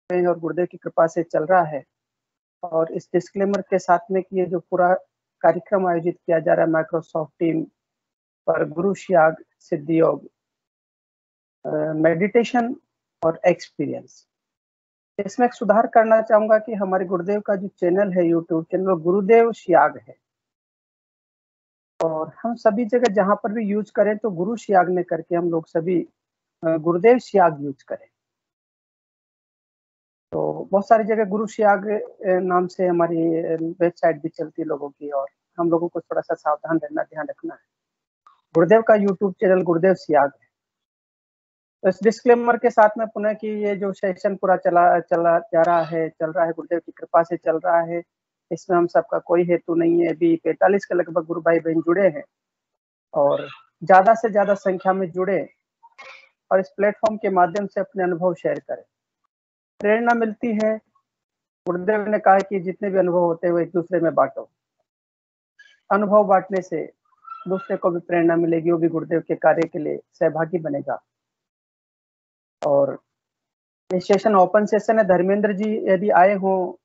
हैं और गुरुदेव की कृपा से चल रहा है। और इस डिस्क्लेमर के साथ में कि ये जो पूरा कार्यक्रम आयोजित किया जा रहा है माइक्रोसॉफ्ट टीम पर गुरु शियाग सिद्धि योग मेडिटेशन और एक्सपीरियंस, इसमें एक सुधार करना चाहूंगा कि हमारे गुरुदेव का जो चैनल है यूट्यूब चैनल गुरुदेव शियाग है, और हम सभी जगह जहां पर भी यूज करें तो गुरु शियाग ने करके हम लोग सभी गुरुदेव शियाग यूज करें। तो बहुत सारी जगह गुरु शियाग नाम से हमारी वेबसाइट भी चलती है लोगों की, और हम लोगों को थोड़ा सा सावधान रहना, ध्यान रखना है। गुरुदेव का यूट्यूब चैनल गुरुदेव शियाग है। तो इस डिस्क्लेमर के साथ में पुनः कि ये जो सेशन पूरा चला जा रहा है, चल रहा है, गुरुदेव की कृपा से चल रहा है, इसमें हम सबका कोई हेतु नहीं है। अभी 45 के लगभग गुरु भाई बहन जुड़े हैं, और ज्यादा से ज्यादा संख्या में जुड़े और इस प्लेटफॉर्म के माध्यम से अपने अनुभव शेयर करें। प्रेरणा मिलती है। गुरुदेव ने कहा कि जितने भी अनुभव होते हैं वो एक दूसरे में बांटो। अनुभव बांटने से दूसरे को भी प्रेरणा मिलेगी, वो भी गुरुदेव के कार्य के लिए सहभागी बनेगा। और ये सेशन ओपन सेशन है। धर्मेंद्र जी यदि आए हो,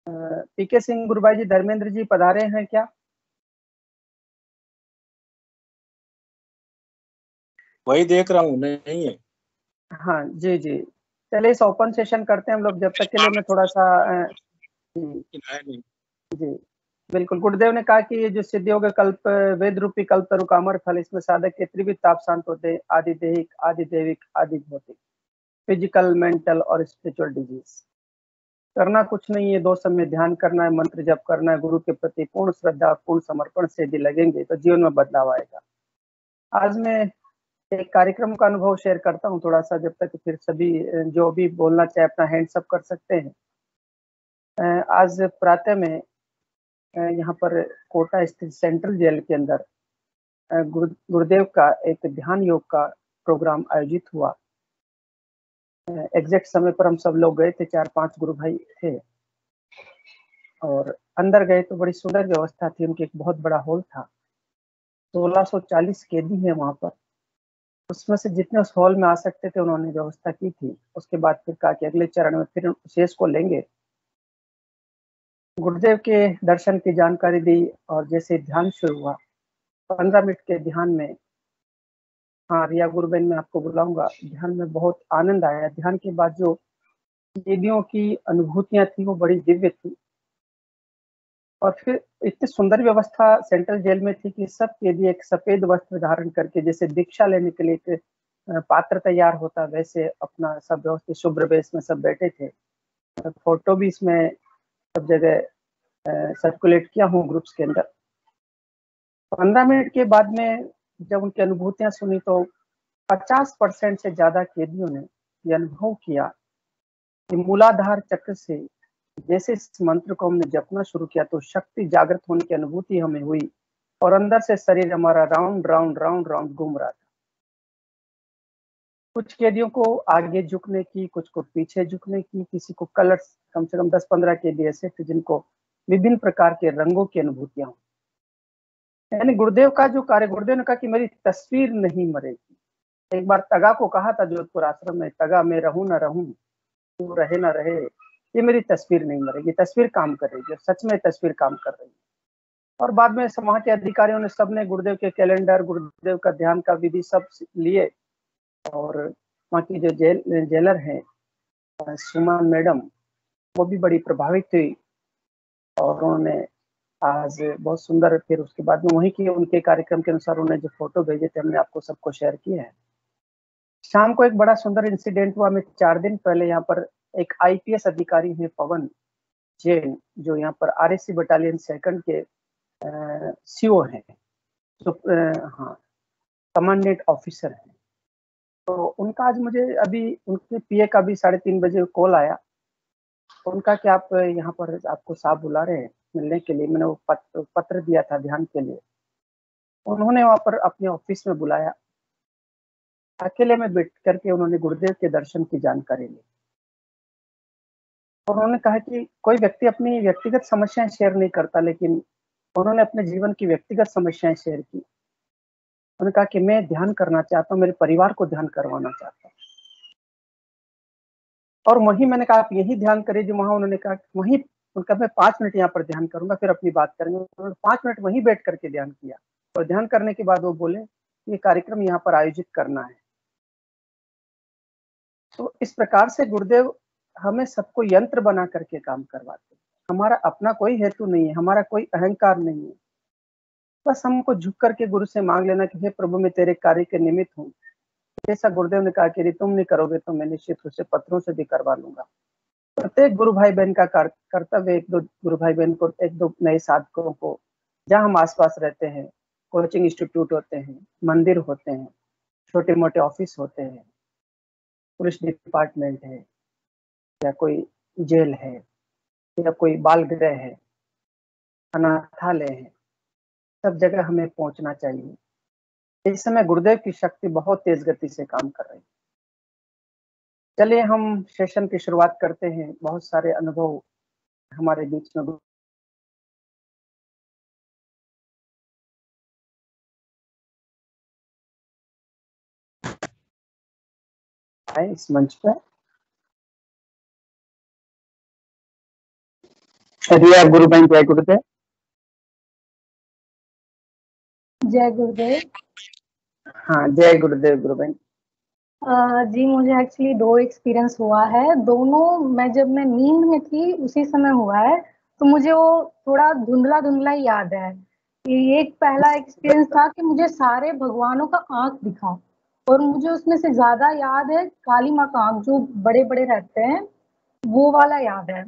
पीके सिंह गुरु भाई जी, धर्मेंद्र जी पधारे हैं क्या? वही देख रहा हूँ, नहीं है। हाँ जी जी, चलिए इस ओपन सेशन करते हैं हम लोग। जब तक के लिए मैं थोड़ा सा नहीं। जी बिल्कुल। गुरुदेव ने कहा कि ये जो सिद्धि योग कल्प वेद रूपी कल्प तरु कामर फल, इसमें साधक के त्रिविध ताप शांत होते, आदि देहिक, आदि देविक, आदि भौतिक, फिजिकल, मेंटल और स्पिरिचुअल डिजीज। करना कुछ नहीं है, 2 समय ध्यान करना है, मंत्र जप करना है, गुरु के प्रति पूर्ण श्रद्धा, पूर्ण समर्पण से यदि लगेंगे तो जीवन में बदलाव आएगा। आज मैं एक कार्यक्रम का अनुभव शेयर करता हूँ थोड़ा सा, जब तक फिर सभी जो भी बोलना चाहे अपना हैंड्स अप कर सकते हैं। आज प्रातः में यहाँ पर कोटा स्थित सेंट्रल जेल के अंदर गुरुदेव का एक ध्यान योग का प्रोग्राम आयोजित हुआ। एग्जैक्ट समय पर हम सब लोग गए थे, 4-5 गुरु भाई थे, और अंदर गए तो बड़ी सुंदर व्यवस्था थी उनकी। एक बहुत बड़ा हॉल था, 1640 कैदी है वहां पर। उसमें से जितने उस हॉल में आ सकते थे उन्होंने व्यवस्था की थी। उसके बाद फिर कहा कि अगले चरण में फिर शेष को लेंगे। गुरुदेव के दर्शन की जानकारी दी, और जैसे ध्यान शुरू हुआ 15 मिनट के ध्यान में, हाँ रिया गुरुबेन मैं आपको बुलाऊंगा, ध्यान में बहुत आनंद आया। ध्यान के बाद जो कैदियों की अनुभूतियां थी वो बड़ी दिव्य थी। और फिर इतनी सुंदर व्यवस्था सेंट्रल जेल में थी कि सब कैदी एक सफेद वस्त्र धारण करके, जैसे दीक्षा लेने के लिए एक पात्र तैयार होता वैसे अपना सब व्यवस्थित शुभ्र वेश में सब बैठे थे। फोटो भी इसमें सब जगह सर्कुलेट किया हूँ ग्रुप्स के अंदर। 15 मिनट के बाद में जब उनकी अनुभूतियां सुनी तो 50% से ज्यादा कैदियों ने ये अनुभव किया कि मूलाधार चक्र से जैसे इस मंत्र को हमने जपना शुरू किया तो शक्ति जागृत होने की अनुभूति हमें हुई, और अंदर से शरीर हमारा राउंड राउंड राउंड राउंड घूम रहा था। कुछ कैदियों को आगे झुकने की, कुछ को पीछे झुकने की, किसी को कलर्स, कम से कम 10-15 कैदी ऐसे थे जिनको विभिन्न प्रकार के रंगों की अनुभूतियां हुई। यानी गुरुदेव का जो कार्य, गुरुदेव ने कहा कि मेरी तस्वीर नहीं मरेगी। एक बार तगा को कहा था जोधपुर आश्रम में, तगा मैं रहूं ना रहूं, तू रहे ना रहे, ये मेरी तस्वीर नहीं मरेगी, तस्वीर काम कर रही है। सच में तस्वीर काम कर रही है। और बाद में समाज के अधिकारियों ने सबने गुरुदेव के कैलेंडर, गुरुदेव का ध्यान का विधि सब लिए, और वहाँ की जो जेलर हैं सुमन मैडम, वो भी बड़ी प्रभावित हुई, और उन्होंने आज बहुत सुंदर, फिर उसके बाद में वहीं की उनके कार्यक्रम के अनुसार उन्होंने जो फोटो भेजे थे हमने आपको सबको शेयर किया है। शाम को एक बड़ा सुंदर इंसिडेंट हुआ। मैं 4 दिन पहले यहाँ पर एक आईपीएस अधिकारी है पवन जैन, जो यहाँ पर आरएससी बटालियन सेकंड के सीओ हैं, जो हाँ कमांडेंट ऑफिसर हैं। तो उनका आज मुझे अभी उनके पीए का भी 3:30 बजे कॉल आया। तो उनका कि आप यहाँ पर, आपको साहब बुला रहे हैं मिलने के लिए। मैंने वो पत्र दिया था ध्यान के लिए। उन्होंने वहाँ पर अपने ऑफिस में बुलाया, अकेले में बैठ करके उन्होंने गुरुदेव के दर्शन की जानकारी ली। और उन्होंने कहा कि कोई व्यक्ति अपनी व्यक्तिगत समस्याएं शेयर नहीं करता, लेकिन उन्होंने अपने जीवन की व्यक्तिगत समस्याएं शेयर की। उन्होंने कहा कि मैं ध्यान करना चाहता हूँ, मेरे परिवार को ध्यान करवाना चाहता हूँ। और वहीं मैंने कहा आप यही ध्यान करिए जो वहां उन्होंने कहा, वहीं उनका मैं 5 मिनट यहाँ पर ध्यान करूंगा फिर अपनी बात करेंगे। उन्होंने 5 मिनट वहीं बैठ करके ध्यान किया और ध्यान करने के बाद वो बोले ये कार्यक्रम यहाँ पर आयोजित करना है। तो इस प्रकार से गुरुदेव हमें सबको यंत्र बना करके काम करवाते हैं। हमारा अपना कोई हेतु नहीं है, हमारा कोई अहंकार नहीं है, बस हमको झुक करके गुरु से मांग लेना कि हे प्रभु मैं तेरे कार्य के निमित्त हूँ। जैसा गुरुदेव ने कहा कि यदि तुम नहीं करोगे तो मैं निश्चित रूप से पत्रों से भी करवा लूंगा। प्रत्येक गुरु भाई बहन का कर्तव्य एक दो गुरु भाई बहन को, एक दो नए साधकों को, जहाँ हम आसपास रहते हैं, कोचिंग इंस्टीट्यूट होते हैं, मंदिर होते हैं, छोटे मोटे ऑफिस होते हैं, पुलिस डिपार्टमेंट है या कोई जेल है या कोई बाल गृह है, अनाथालय है, सब जगह हमें पहुंचना चाहिए। इस समय गुरुदेव की शक्ति बहुत तेज गति से काम कर रही है। चलिए हम सेशन की शुरुआत करते हैं। बहुत सारे अनुभव हमारे बीच में आए इस मंच पर। रिया गुरु बहन जय गुरुदेव। जय गुरुदेव। हाँ जय गुरुदेव गुरु बहन। जी मुझे एक्चुअली 2 एक्सपीरियंस हुआ है। दोनों जब मैं नींद में थी उसी समय हुआ है, तो मुझे वो थोड़ा धुंधला धुंधला ही याद है। एक पहला एक्सपीरियंस था कि मुझे सारे भगवानों का आंख दिखा और मुझे उसमें से ज्यादा याद है काली माँ का आंख जो बड़े बड़े रहते हैं वो वाला याद है।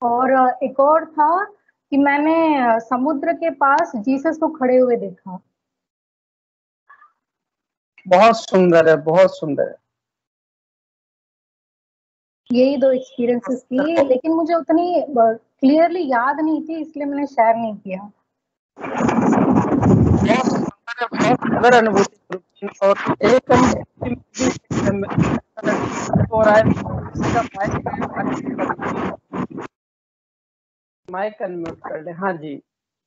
और एक और था कि मैंने समुद्र के पास जीसस को खड़े हुए देखा। बहुत सुंदर है, बहुत सुंदर है। यही 2 एक्सपीरियंसेस की, लेकिन मुझे उतनी क्लियरली याद नहीं थी इसलिए मैंने शेयर नहीं किया। बहुत सुंदर अनुभूति। और एक हो रहा है माइक अनम्यूट कर ले। हाँ जी,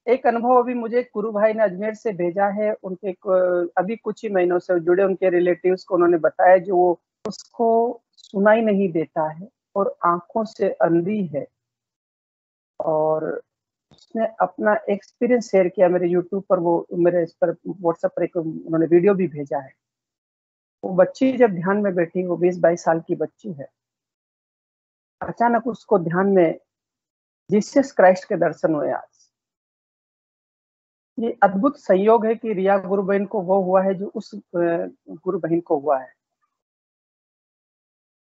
एक अनुभव अभी मुझे गुरु भाई ने अजमेर से भेजा है। उनके अभी कुछ ही महीनों से जुड़े उनके रिलेटिव्स को उन्होंने बताया जो उसको सुनाई नहीं देता है और आंखों से अंधी है, और उसने अपना एक्सपीरियंस शेयर किया मेरे यूट्यूब पर। वो मेरे इस पर व्हाट्सएप पर एक उन्होंने वीडियो भी भेजा है। वो बच्ची जब ध्यान में बैठी, वो 20-22 साल की बच्ची है, अचानक उसको ध्यान में जीसस क्राइस्ट के दर्शन हुए। आज ये अद्भुत संयोग है कि रिया गुरु बहन को वो हुआ है जो उस गुरु बहन को हुआ है।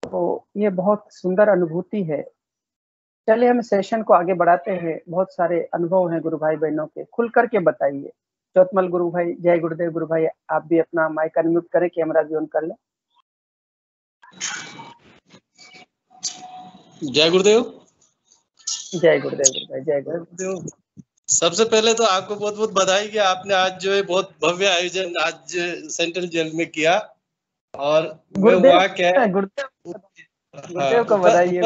तो ये बहुत सुंदर अनुभूति है। चलिए हम सेशन को आगे बढ़ाते हैं। बहुत सारे अनुभव हैं गुरु भाई बहनों के, खुल करके बताइए। चौतमल गुरु भाई जय गुरुदेव। गुरु भाई आप भी अपना माइक अनम्यूट करें, कैमरा भी ऑन कर लें। जय गुरुदेव। जय गुरुदेव गुरु भाई, जय गुरुदेव। सबसे पहले तो आपको बहुत बहुत बधाई कि आपने आज जो है बहुत भव्य आयोजन आज सेंट्रल जेल में किया। और मैं वहाँ क्या गुरुदेव को बधाई है।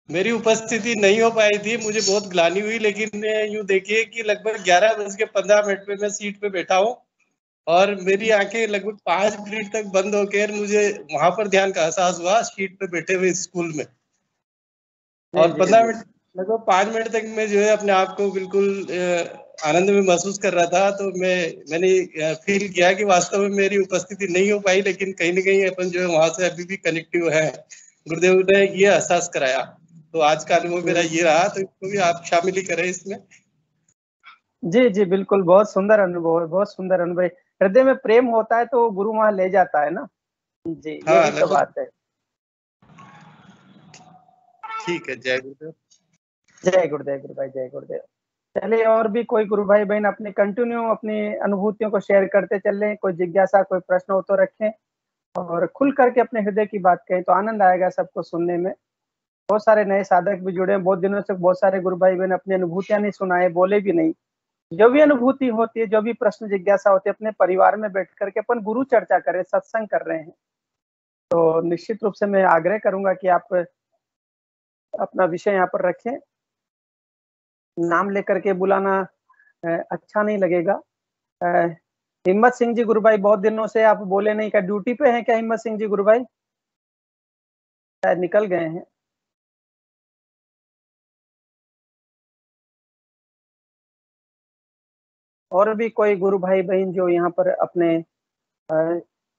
मेरी उपस्थिति नहीं हो पाई थी, मुझे बहुत ग्लानि हुई, लेकिन यूं देखिए कि लगभग 11:15 पे मैं सीट पे बैठा हूँ और मेरी आंखें लगभग 5 मिनट तक बंद होकर मुझे वहां पर ध्यान का एहसास हुआ सीट पे बैठे हुए स्कूल में। और 15 मिनट लगभग 5 मिनट तक मैं जो है अपने आप को बिल्कुल आनंद में महसूस कर रहा था। तो मैंने फील किया कि वास्तव में मेरी उपस्थिति नहीं हो पाई, लेकिन कहीं ना कहीं अपन जो है वहां से अभी भी कनेक्टिव है। गुरुदेव ने ये एहसास कराया, तो आज का अनुभव मेरा ये रहा। तो इसको भी आप शामिल ही करें इसमें। जी जी बिल्कुल, बहुत सुंदर अनुभव है, बहुत सुंदर अनुभव। हृदय में प्रेम होता है तो गुरु वहां ले जाता है ना जी। यही तो बात है। ठीक है, जय गुरुदेव। जय गुरुदेव गुरु भाई, जय गुरुदेव। चलिए और भी कोई गुरु भाई बहन अपने कंटिन्यू अपनी अनुभूतियों को शेयर करते चले। कोई जिज्ञासा, कोई प्रश्न हो तो रखें और खुल करके अपने हृदय की बात कहें, तो आनंद आएगा सबको सुनने में। बहुत सारे नए साधक भी जुड़े हैं, बहुत दिनों से बहुत सारे गुरु भाई बहन अपनी अनुभूतियां नहीं सुनाए, बोले भी नहीं। जो भी अनुभूति होती है, जो भी प्रश्न जिज्ञासा होती है, अपने परिवार में बैठ करके अपन गुरु चर्चा करें, सत्संग कर रहे हैं। तो निश्चित रूप से मैं आग्रह करूंगा कि आप अपना विषय यहाँ पर रखें। नाम लेकर के बुलाना अच्छा नहीं लगेगा। हिम्मत सिंह जी गुरु भाई, बहुत दिनों से आप बोले नहीं, क्या ड्यूटी पे हैं क्या हिम्मत सिंह जी गुरु भाई? शायद निकल गए हैं। और भी कोई गुरु भाई बहन जो यहाँ पर अपने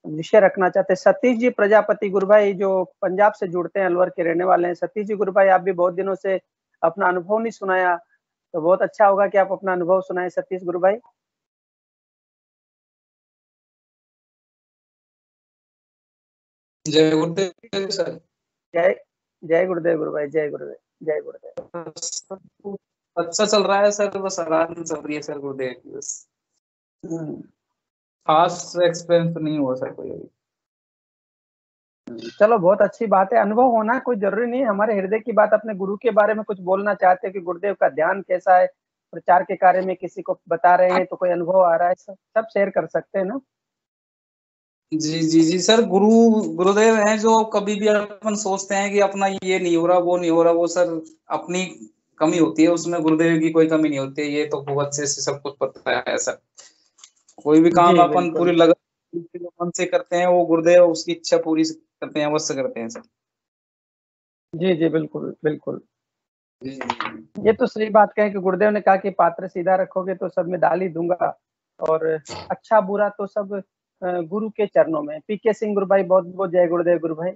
विषय रखना चाहते हैं? सतीश जी प्रजापति गुरु भाई जो पंजाब से जुड़ते हैं, अलवर के रहने वाले हैं। सतीश जी गुरु भाई, आप भी बहुत दिनों से अपना अनुभव नहीं सुनाया, तो बहुत अच्छा होगा कि आप अपना अनुभव सुनाए सतीश गुरु भाई। जय गुरुदेव सर। जय गुरुदेव गुरु भाई, जय गुरुदेव, जय गुरुदेव। अच्छा चल रहा है सर, बस आराम चल रही है सर गुरुदेव की, बस खास एक्सपीरियंस तो नहीं हुआ सर कोई अभी। चलो बहुत अच्छी बात है, अनुभव होना कोई जरूरी नहीं है। हमारे हृदय की बात, अपने गुरु के बारे में कुछ बोलना चाहते हैं कि गुरुदेव का ध्यान कैसा है, प्रचार के कार्य में किसी को बता रहे हैं तो कोई अनुभव आ रहा है, सब शेयर कर सकते हैं ना। जी जी जी सर, गुरुदेव हैं जो कभी भी अपन सोचते हैं कि अपना ये नहीं हो रहा, वो नहीं हो रहा, वो सर अपनी कमी होती है, उसमें गुरुदेव की कोई कमी नहीं होती है। ये तो बहुत अच्छे से सब कुछ पता है सर। कोई भी काम अपन पूरी लगन मन से करते हैं, वो गुरुदेव उसकी इच्छा पूरी करते हैं, अवश्य करते हैं सर। जी जी बिल्कुल बिल्कुल। ये तो सही बात कहें कि गुरुदेव ने कहा कि पात्र सीधा रखोगे तो सब में डाल ही दूंगा, और अच्छा बुरा तो सब गुरु के चरणों में। पीके सिंह गुरु भाई, बहुत बहुत जय गुरुदेव गुरु भाई।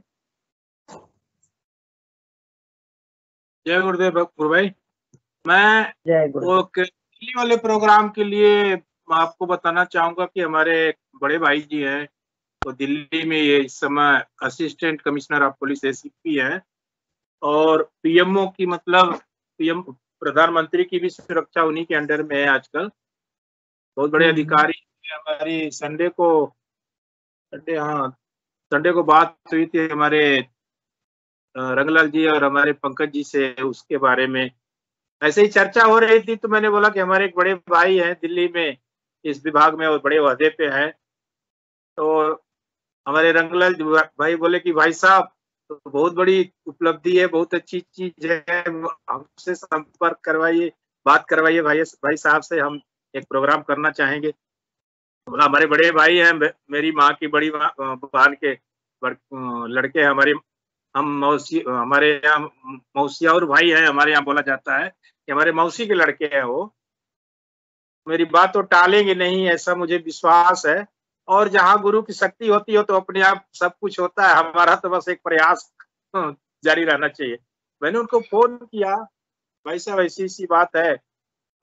जय गुरुदेव गुरु भाई। मैं वो दिल्ली वाले प्रोग्राम के लिए आपको बताना चाहूंगा कि हमारे बड़े भाई जी हैं, वो दिल्ली में ये इस समय assistant commissioner of police ACP है, और पीएमओ की मतलब पीएम प्रधानमंत्री की भी सुरक्षा उन्हीं के अंडर में है आजकल। बहुत बड़े अधिकारी। हमारी संडे को बात हुई थी हमारे रंगलाल जी और हमारे पंकज जी से उसके बारे में, ऐसे ही चर्चा हो रही थी। तो मैंने बोला कि हमारे एक बड़े भाई हैं दिल्ली में इस विभाग में और बड़े ओहदे पे हैं, तो हमारे रंगलाल भाई बोले कि भाई साहब तो बहुत बड़ी उपलब्धि है, बहुत अच्छी चीज है, हमसे संपर्क करवाइए, बात करवाइए भाई साहब से, हम एक प्रोग्राम करना चाहेंगे। बोला हमारे बड़े भाई हैं, मेरी माँ की बड़ी बहन के लड़के हमारे, हमारे यहाँ मौसिया और भाई है, हमारे यहाँ बोला जाता है कि हमारे मौसी के लड़के हैं वो। मेरी बात तो टालेंगे नहीं, ऐसा मुझे विश्वास है। और जहाँ गुरु की शक्ति होती हो तो अपने आप सब कुछ होता है। हमारा तो बस एक प्रयास जारी रहना चाहिए। मैंने उनको फोन किया, भाई साहब ऐसी सी बात है,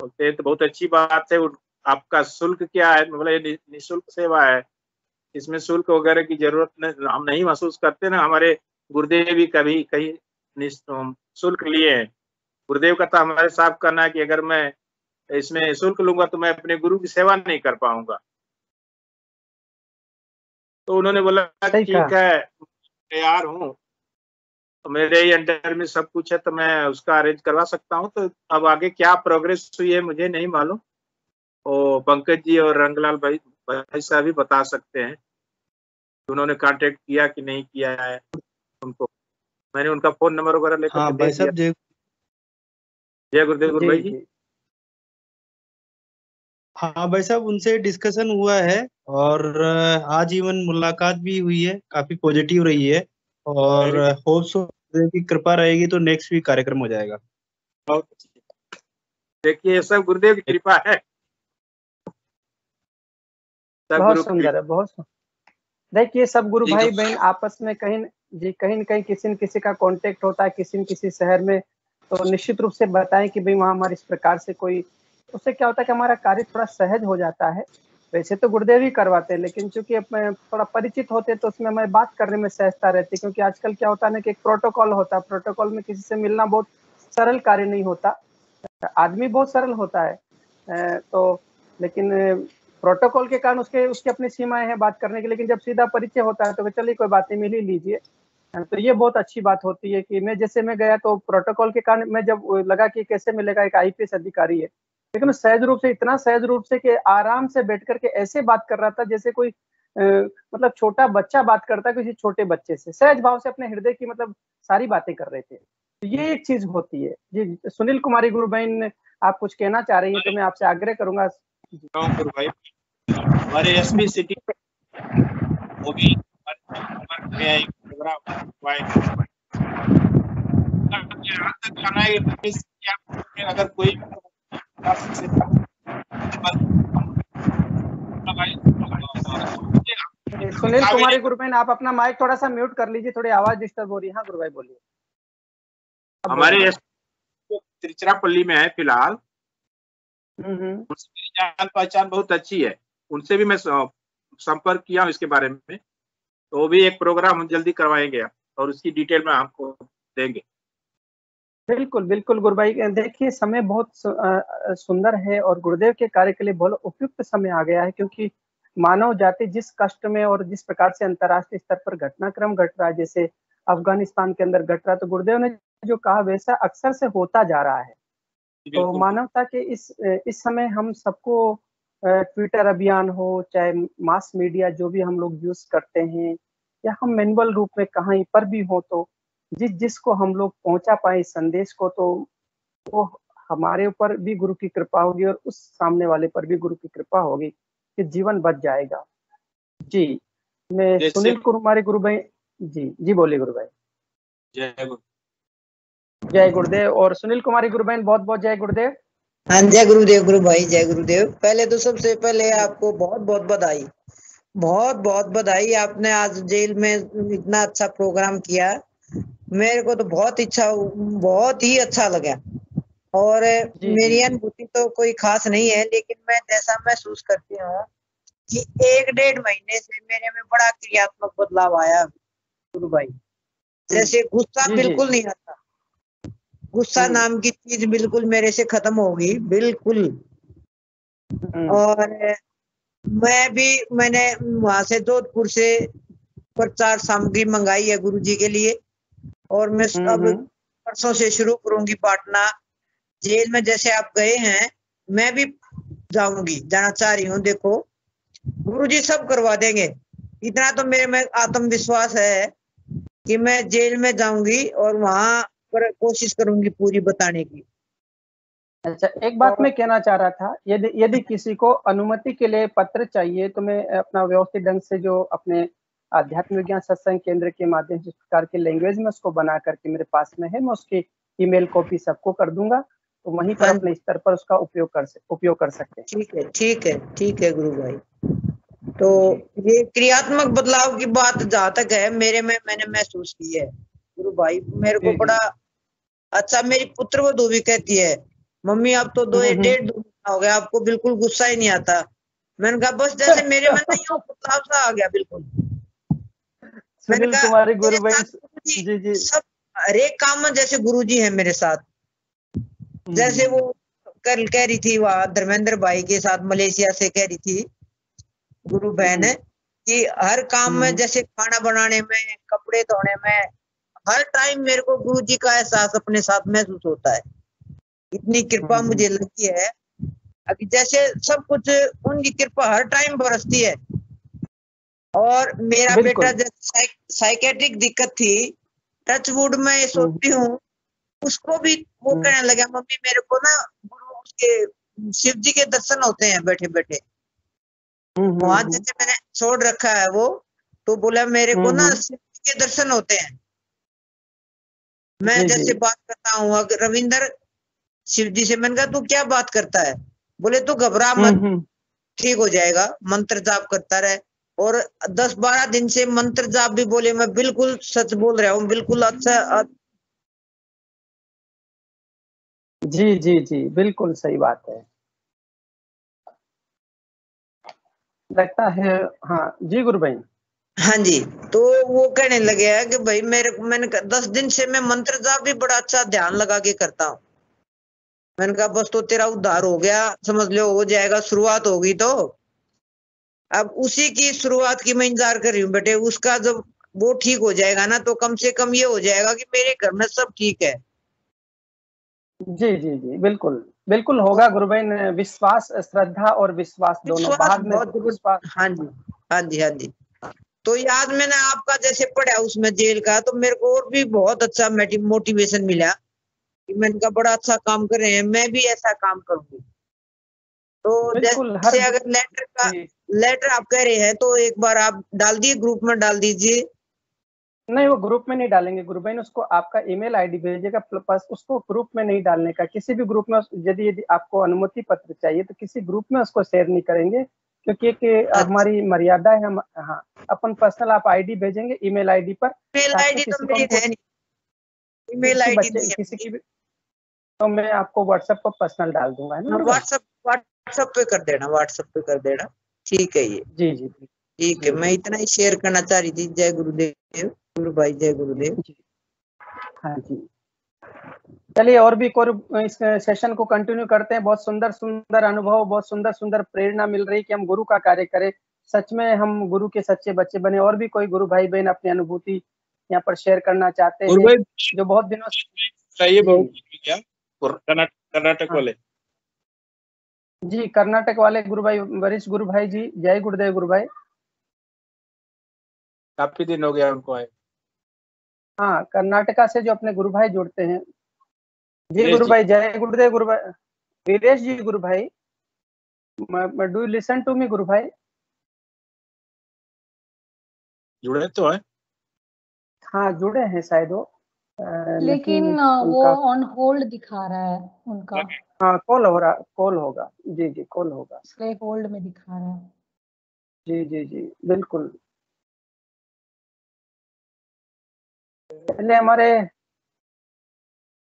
बोलते तो बहुत अच्छी बात है, आपका शुल्क क्या है? बोले निःशुल्क सेवा है, इसमें शुल्क वगैरह की जरूरत हम नहीं महसूस करते ना। हमारे गुरुदेव भी कभी कहीं शुल्क लिए हैं। गुरुदेव का तो हमारे साहब कहना है कि अगर मैं इसमें शुल्क लूंगा तो मैं अपने गुरु की सेवा नहीं कर पाऊंगा। तो उन्होंने बोला ठीक है, तैयार हूँ, तो मेरे ही अंडर में सब कुछ है, तो मैं उसका अरेंज करवा सकता हूँ। तो अब आगे क्या प्रोग्रेस हुई है मुझे नहीं मालूम, वो पंकज जी और रंगलाल भाई साहब भी बता सकते हैं उन्होंने कांटेक्ट किया कि नहीं किया है उनको। मैंने उनका फोन नंबर वगैरह लेकर हाँ भाई साहब, जय गुरुदेव गुरु भाई जी। हाँ भाई साहब, उनसे डिस्कशन हुआ है और आज इवन मुलाकात भी हुई है, काफी पॉजिटिव रही है, और होप सो की कृपा रहेगी तो नेक्स्ट वीक कार्यक्रम हो जाएगा। देखिए सब गुरुदेव की कृपा है। बहुत सुंदर है, बहुत सुंदर। देखिए सब गुरु भाई बहन आपस में कहीं न कहीं किसी न किसी का कांटेक्ट होता है किसी न किसी शहर में, तो निश्चित रूप से बताएं कि भाई वहाँ हमारे इस प्रकार से कोई, उससे क्या होता है कि हमारा कार्य थोड़ा सहज हो जाता है। वैसे तो गुरुदेव ही करवाते हैं, लेकिन चूंकि थोड़ा परिचित होते हैं तो उसमें हमें बात करने में सहजता रहती है। क्योंकि आजकल क्या होता है ना कि एक प्रोटोकॉल होता है, प्रोटोकॉल में किसी से मिलना बहुत सरल कार्य नहीं होता। आदमी बहुत सरल होता है तो, लेकिन प्रोटोकॉल के कारण उसकी अपनी सीमाएं हैं बात करने की। लेकिन जब सीधा परिचय होता है तो चलिए कोई बात नहीं, मिल ही लीजिए। तो ये बहुत अच्छी बात होती है कि मैं गया तो प्रोटोकॉल के कारण मैं जब लगा कि कैसे मिलेगा, एक आईपीएस अधिकारी है, लेकिन सहज रूप से, इतना सहज रूप से कि आराम से बैठ करके ऐसे बात कर रहा था जैसे कोई मतलब छोटा बच्चा बात करता है किसी छोटे बच्चे से, सहज भाव से अपने हृदय की मतलब सारी बातें कर रहे थे। तो ये एक चीज होती है। जी सुनील कुमारी गुरु बहन, आप कुछ कहना चाह रही है तो मैं आपसे आग्रह करूंगा। गुरु भाई हमारे एसपी सिटी वो भी प्रोग्राम यहाँ तक आना है कि अगर कोई सुनील कुमारी गुरुबेन, आप अपना माइक थोड़ा सा म्यूट कर लीजिए, थोड़ी आवाज डिस्टर्ब हो रही है। हाँ गुरु भाई बोलिए। हमारे तिरुचिरापल्ली में है फिलहाल। उनसे मेरी जान पहचान बहुत अच्छी है, उनसे भी मैं संपर्क किया हूँ इसके बारे में, तो वो भी एक प्रोग्राम हम जल्दी करवाएंगे और उसकी डिटेल में आपको देंगे। बिल्कुल बिल्कुल गुरु भाई, देखिए समय बहुत सुंदर है और गुरुदेव के कार्य के लिए बहुत उपयुक्त समय आ गया है, क्योंकि मानव जाति जिस कष्ट में और जिस प्रकार से अंतर्राष्ट्रीय स्तर पर घटनाक्रम घट रहा है, जैसे अफगानिस्तान के अंदर घट रहा है, तो गुरुदेव ने जो कहा वैसा अक्सर से होता जा रहा है। तो मानवता के इस समय हम सबको ट्विटर अभियान हो, चाहे मास मीडिया जो भी हम लोग यूज करते हैं, या हम मैनुअल रूप में कहीं पर भी हो, तो जिसको हम लोग पहुंचा पाए इस संदेश को, तो वो हमारे ऊपर भी गुरु की कृपा होगी और उस सामने वाले पर भी गुरु की कृपा होगी कि जीवन बच जाएगा। जी, मैं सुनील कुमारी गुरु भाई जी बोलिए गुरु भाई। जय गुरुदेव। और सुनील कुमारी गुरु बहन बहुत बहुत जय गुरुदेव। हाँ जय गुरुदेव गुरु भाई, जय गुरुदेव। पहले तो सबसे पहले आपको बहुत बहुत बधाई, बहुत बहुत बधाई। आपने आज जेल में इतना अच्छा प्रोग्राम किया, मेरे को तो बहुत ही अच्छा लगा। और मेरी अनुभूति तो कोई खास नहीं है, लेकिन मैं जैसा महसूस करती हूँ कि 1-1.5 महीने से मेरे में बड़ा क्रियात्मक बदलाव आया गुरु भाई। जैसे गुस्सा बिल्कुल नहीं आता, गुस्सा नाम की चीज बिल्कुल मेरे से खत्म हो गई, बिल्कुल। और मैंने वहां से जोधपुर से प्रचार सामग्री मंगाई है गुरुजी के लिए, और मैं अब परसों से शुरू करूंगी बांटना। जेल में जैसे आप गए हैं, मैं भी जाऊंगी, जाना चाह रही हूँ। देखो गुरुजी सब करवा देंगे, इतना तो मेरे में आत्मविश्वास है कि मैं जेल में जाऊंगी और वहां पर कोशिश करूंगी पूरी बताने की। अच्छा, एक बात मैं कहना चाह रहा था, यदि किसी को अनुमति के लिए पत्र चाहिए, तो मैं अपना व्यवस्थित ढंग से जो अपने आध्यात्म विज्ञान सत्संग केंद्र के माध्यम से प्रकार के लैंग्वेज में उसको बना करके मेरे पास में है, मैं उसकी ईमेल कॉपी सबको कर दूंगा, तो वहीं पर अपने स्तर पर उसका उपयोग कर सकते हैं। ठीक है गुरु भाई। तो ये क्रियात्मक बदलाव की बात जहाँ तक है, मैंने महसूस की है गुरु भाई। मेरे को बड़ा अच्छा, मेरी पुत्रवधू भी कहती है, मम्मी आप तो 2-1.5 महीना हो गया, आपको बिल्कुल गुस्सा ही नहीं आता। मैंने कहा बस जैसे मेरे में नहीं बदलाव सा आ गया बिल्कुल। मैंने कहा गुरु भाई जी सब हर एक काम में जैसे गुरुजी है मेरे साथ। जैसे वो कल कह रही थी वहां धर्मेंद्र भाई के साथ मलेशिया से कह रही थी गुरु बहन कि हर काम में, जैसे खाना बनाने में, कपड़े धोने में, हर टाइम मेरे को गुरुजी का एहसास अपने साथ महसूस होता है। इतनी कृपा मुझे लगती है अभी, जैसे सब कुछ उनकी कृपा हर टाइम बरसती है। और मेरा बेटा जैसे साइकेट्रिक दिक्कत थी, टचवुड में सोचती हूँ, उसको भी वो कहने लगा मम्मी मेरे को ना गुरु उसके शिव जी के दर्शन होते हैं बैठे बैठे। वहां जैसे मैंने छोड़ रखा है वो, तो बोला मेरे को ना शिव जी के दर्शन होते हैं। मैं जैसे बात करता हूँ रविंदर शिव जी से, मैंने कहा तू क्या बात करता है? बोले तू घबरा मत, ठीक हो जाएगा, मंत्र जाप करता रहे। और 10-12 दिन से मंत्र जाप भी बोले, मैं बिल्कुल सच बोल रहा हूँ, बिल्कुल अच्छा। जी बिल्कुल सही बात है, लगता है। हाँ जी गुरु भाई। हाँ जी, तो वो कहने लगे है कि भाई मैंने 10 दिन से मैं मंत्र जाप भी बड़ा अच्छा ध्यान लगा के करता हूँ। मैंने कहा बस तो तेरा उद्धार हो गया, समझ लो हो जाएगा, शुरुआत होगी। तो अब उसी की शुरुआत की मैं इंतजार कर रही हूँ बेटे। उसका जब वो ठीक हो जाएगा ना, तो कम से कम ये हो जाएगा कि मेरे घर में सब ठीक है। जी बिल्कुल बिल्कुल होगा गुरु भाई। विश्वास, श्रद्धा और विश्वास दोनों बाद में विश्वास। हाँ जी। तो आज मैंने आपका जैसे पढ़ा उसमें जेल का, तो मेरे को और भी बहुत अच्छा मोटिवेशन मिला कि मैंने कहा बड़ा अच्छा काम कर रहे हैं, मैं भी ऐसा काम करूंगी। तो जैसे अगर लेटर आप कह रहे हैं, तो एक बार आप डाल दिए, ग्रुप में डाल दीजिए नहीं, वो ग्रुप में नहीं डालेंगे गुरु भाई ने, उसको आपका ईमेल आईडी भेजेगा, प्लस उसको ग्रुप में नहीं डालने का, किसी भी ग्रुप में यदि आपको अनुमति पत्र चाहिए तो किसी ग्रुप में उसको शेयर नहीं करेंगे, क्योंकि एक हमारी मर्यादा है। हम हाँ, अपन पर्सनल आप आईडी भेजेंगे ईमेल आईडी पर, ईमेल आईडी तो मेरी है नहीं, ईमेल आईडी नहीं है किसी की भी, तो मैं आपको व्हाट्सएप पर पर्सनल डाल दूंगा, है ना? व्हाट्सएप पे कर देना, व्हाट्सएप पे कर देना, ठीक है। ये जी जी ठीक है, मैं इतना ही शेयर करना चाह रही थी। जय गुरुदेव गुरु भाई, जय गुरुदेव। हाँ जी, चलिए और भी कोई इस सेशन को कंटिन्यू करते हैं। बहुत सुंदर सुंदर अनुभव, बहुत सुंदर सुंदर प्रेरणा मिल रही कि हम गुरु का कार्य करें, सच में हम गुरु के सच्चे बच्चे बने। और भी कोई गुरु भाई बहन अपनी अनुभूति यहाँ पर शेयर करना चाहते हैं, जो बहुत दिनों से कर्नाटक वाले जी, कर्नाटक वाले गुरु भाई, वरिष्ठ गुरु भाई जी, जय गुरुदेव गुरु भाई। काफी दिन हो गया उनको आए। हाँ, कर्नाटका से जो अपने गुरु भाई जुड़ते हैं, जी गुरु भाई, जय गुरुदेव गुरु भाई। वीरेश जी गुरु भाई, do you listen to me गुरु भाई? जुड़े तो है, हाँ जुड़े हैं शायद वो, लेकिन वो ऑन होल्ड दिखा रहा है उनका। हाँ, कॉल हो रहा, कॉल होगा, जी जी कॉल होगा, इसलिए होल्ड में दिखा रहा है। जी जी जी बिल्कुल। पहले हमारे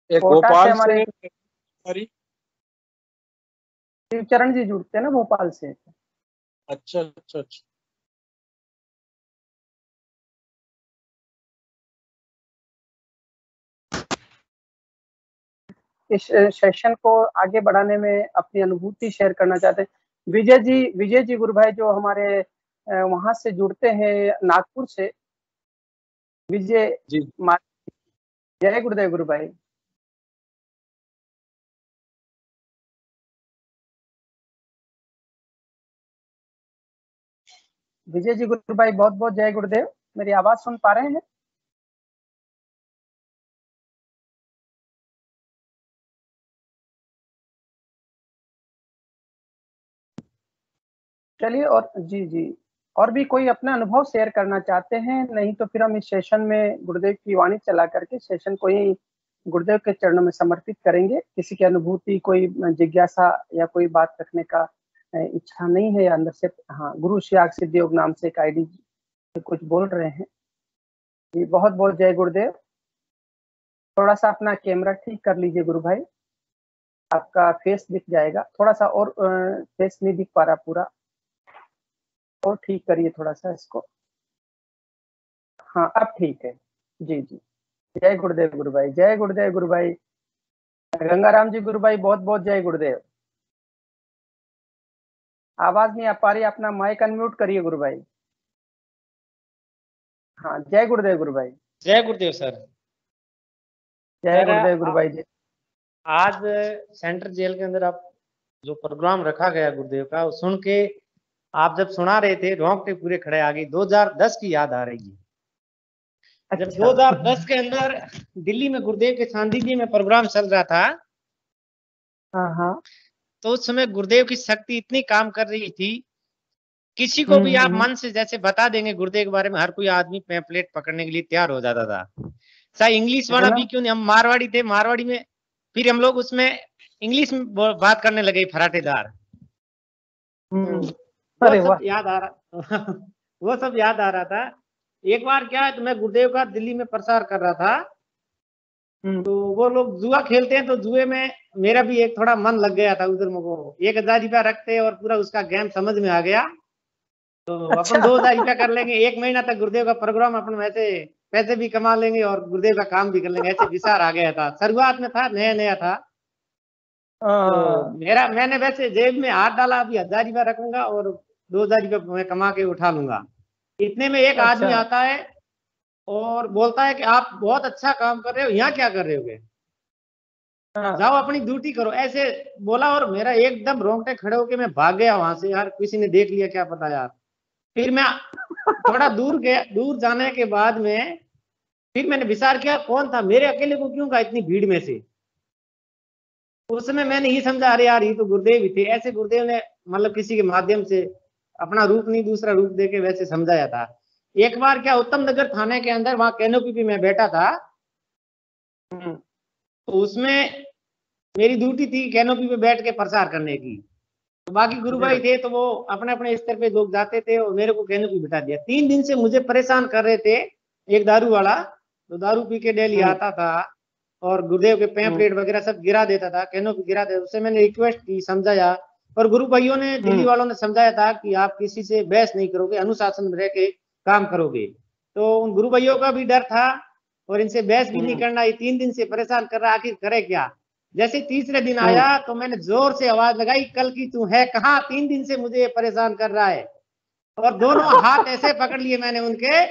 एक कोटा भोपाल से हमारे से शिवचरण जी जुड़ते हैं ना, भोपाल से। अच्छा अच्छा अच्छा, इस सेशन को आगे बढ़ाने में अपनी अनुभूति शेयर करना चाहते हैं विजय जी गुरु भाई, जो हमारे वहां से जुड़ते हैं नागपुर से। विजय जी जय गुरुदेव गुरु भाई। विजय जी गुरु भाई, बहुत बहुत जय गुरुदेव। मेरी आवाज सुन पा रहे हैं? चलिए, और जी जी, और भी कोई अपना अनुभव शेयर करना चाहते हैं? नहीं तो फिर हम इस सेशन में गुरुदेव की वाणी चला करके सेशन को ही गुरुदेव के चरणों में समर्पित करेंगे। किसी की अनुभूति, कोई जिज्ञासा या कोई बात रखने का इच्छा नहीं है या अंदर से? हाँ, गुरु श्री आग सिद्धि योग नाम से एक आईडी कुछ बोल रहे हैं जी। बहुत बहुत जय गुरुदेव। थोड़ा सा अपना कैमरा ठीक कर लीजिए गुरु भाई, आपका फेस दिख जाएगा। थोड़ा सा और फेस नहीं दिख पा रहा पूरा, और ठीक करिए थोड़ा सा इसको। हाँ, अब ठीक है जी जी। जय गुरुदेव गुरु भाई, जय गुरुदेव गुरु भाई। गंगाराम जी गुरु भाई, बहुत बहुत जय गुरुदेव। आवाज नहीं आ पा रही, अपना माइक अनम्यूट करिए गुरु भाई। हाँ, जय गुरुदेव गुरु भाई। जय गुरुदेव सर। जय गुरुदेव गुरु भाई जी। आज सेंट्रल जेल के अंदर आप जो प्रोग्राम रखा गया गुरुदेव का, वो सुन के आप जब सुना रहे थे रोंगटे पूरे खड़े आ गई। 2010 की याद आ रही है। जब 2010 के अंदर दिल्ली में गुरुदेव के सानिध्य में प्रोग्राम चल रहा था, हाँ, तो उस समय गुरुदेव की शक्ति इतनी काम कर रही थी, किसी को भी आप मन से जैसे बता देंगे गुरुदेव के बारे में, हर कोई आदमी पैम्पलेट पकड़ने के लिए तैयार हो जाता था। चाहे इंग्लिश वाला भी क्यों नहीं, हम मारवाड़ी थे, मारवाड़ी में फिर हम लोग उसमें इंग्लिश में बात करने लगे फराटेदार। वो सब याद आ रहा वो सब याद आ रहा था। एक बार क्या है, तो मैं गुरुदेव का दिल्ली में प्रचार कर रहा था, तो वो लोग जुआ खेलते हैं, तो जुए में मेरा भी एक थोड़ा मन लग गया था। उधर मुझको 1000 रुपया रखते और पूरा उसका गेम समझ में आ गया। तो अपन 2000 रुपया कर लेंगे, 1 महीना तक गुरुदेव का प्रोग्राम, अपन वैसे पैसे भी कमा लेंगे और गुरुदेव का काम भी कर लेंगे। ऐसे विचार आ गया था। शुरुआत में था, नया नया था। तो मैंने वैसे जेब में हाथ डाला, अभी 1000 रुपया रखूंगा और 2000 रुपया मैं कमा के उठा लूंगा। इतने में एक आदमी आता है और बोलता है कि आप बहुत अच्छा काम कर रहे हो, यहाँ क्या कर रहे हो, जाओ अपनी ड्यूटी करो, ऐसे बोला। और मेरा एकदम रोंगटे खड़े होके मैं भाग गया वहां से। यार किसी ने देख लिया क्या पता यार। फिर मैं थोड़ा दूर गया। दूर जाने के बाद में फिर मैंने विचार किया कौन था, मेरे अकेले को क्यों कहा इतनी भीड़ में से। उस समय मैंने ये समझा, अरे यार ये तो गुरुदेव ही थे। ऐसे गुरुदेव ने मतलब किसी के माध्यम से अपना रूप नहीं दूसरा रूप देके वैसे समझाया था। एक बार क्या उत्तम नगर थाने के अंदर वहां कैनोपी पे मैं बैठा था, तो उसमें मेरी ड्यूटी थी कैनोपी पे बैठ के प्रसार करने की। तो बाकी गुरु भाई थे तो वो अपने अपने स्तर पे लोग जाते थे और मेरे को कैनोपी बिठा दिया। 3 दिन से मुझे परेशान कर रहे थे एक दारू वाला, तो दारू पी के डेली आता था और गुरुदेव के पैम्पलेट वगैरह सब गिरा देता था, कैनोपी गिरा देता। उससे मैंने रिक्वेस्ट की, समझाया, और गुरु भाइयों ने, दिल्ली वालों ने समझाया था कि आप किसी से बहस नहीं करोगे, अनुशासन में रह के काम करोगे। तो उन गुरु भाइयों का भी डर था और इनसे बहस भी नहीं करना। ये 3 दिन से परेशान कर रहा, आखिर करे क्या। जैसे तीसरे दिन आया तो मैंने जोर से आवाज लगाई, कल की तू है कहाँ, 3 दिन से मुझे परेशान कर रहा है। और दोनों हाथ ऐसे पकड़ लिए मैंने उनके,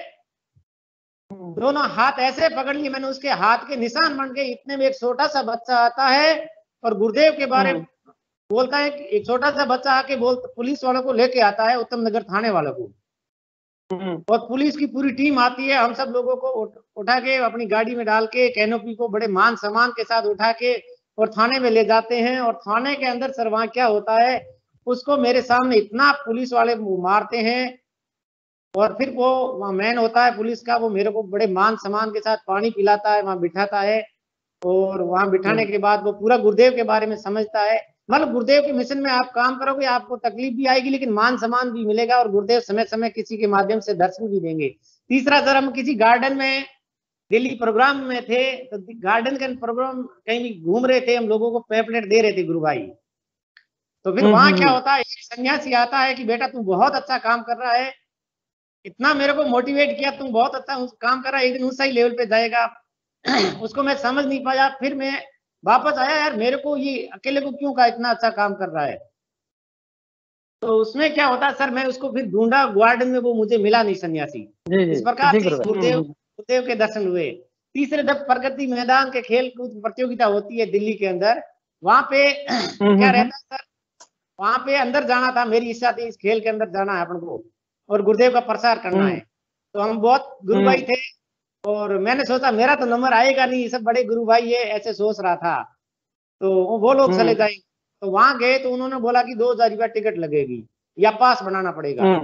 दोनों हाथ ऐसे पकड़ लिए मैंने, उसके हाथ के निशान बन गए। इतने में एक छोटा सा बच्चा आता है और गुरुदेव के बारे में बोलता है कि एक छोटा सा बच्चा आके पुलिस वालों को लेके आता है, उत्तम नगर थाने वालों को, और पुलिस की पूरी टीम आती है। हम सब लोगों को उठा के अपनी गाड़ी में डाल के कैनोपी को बड़े मान सम्मान के साथ उठा के और थाने में ले जाते हैं। और थाने के अंदर सर वहां क्या होता है, उसको मेरे सामने इतना पुलिस वाले मारते हैं। और फिर वो मैन होता है पुलिस का, वो मेरे को बड़े मान सम्मान के साथ पानी पिलाता है, वहां बिठाता है। और वहां बिठाने के बाद वो पूरा गुरुदेव के बारे में समझता है। मतलब गुरुदेव के मिशन में आप काम करोगे, आपको तकलीफ भी आएगी लेकिन मान सम्मान भी मिलेगा, और गुरुदेव समय समय किसी के माध्यम से दर्शन भी देंगे। तीसरा, सर हम किसी गार्डन में दिल्ली प्रोग्राम में थे, तो गार्डन के प्रोग्राम कहीं भी घूम रहे थे, हम लोगों को पैम्पलेट दे रहे थे गुरु भाई। तो फिर वहां क्या होता है, एक सन्यासी आता है कि बेटा तू बहुत अच्छा काम कर रहा है, इतना मेरे को मोटिवेट किया, तुम बहुत अच्छा काम कर रहा है, एक दिन ऊंचा ही लेवल पे जाएगा। उसको मैं समझ नहीं पाया, फिर मैं वापस आया, यार मेरे को ये अकेले को क्यों कहा इतना अच्छा काम कर रहा है। तो उसमें क्या होता है सर, मैं उसको फिर ढूंढा गार्डन में, वो मुझे मिला नहीं सन्यासी। इस प्रकार से गुरुदेव के दर्शन हुए। तीसरे, जब प्रगति मैदान के खेल कूद प्रतियोगिता होती है दिल्ली के अंदर, वहां पे क्या रहता है सर, वहां पे अंदर जाना था, मेरी इच्छा थी इस खेल के अंदर जाना है अपन को और गुरुदेव का प्रसार करना है। तो हम बहुत गुरु भाई थे और मैंने सोचा मेरा तो नंबर आएगा नहीं, सब बड़े गुरु भाई है, ऐसे सोच रहा था। तो वो लोग चले जाएंगे, तो वहां गए तो उन्होंने बोला कि 2000 रुपया टिकट लगेगी या पास बनाना पड़ेगा।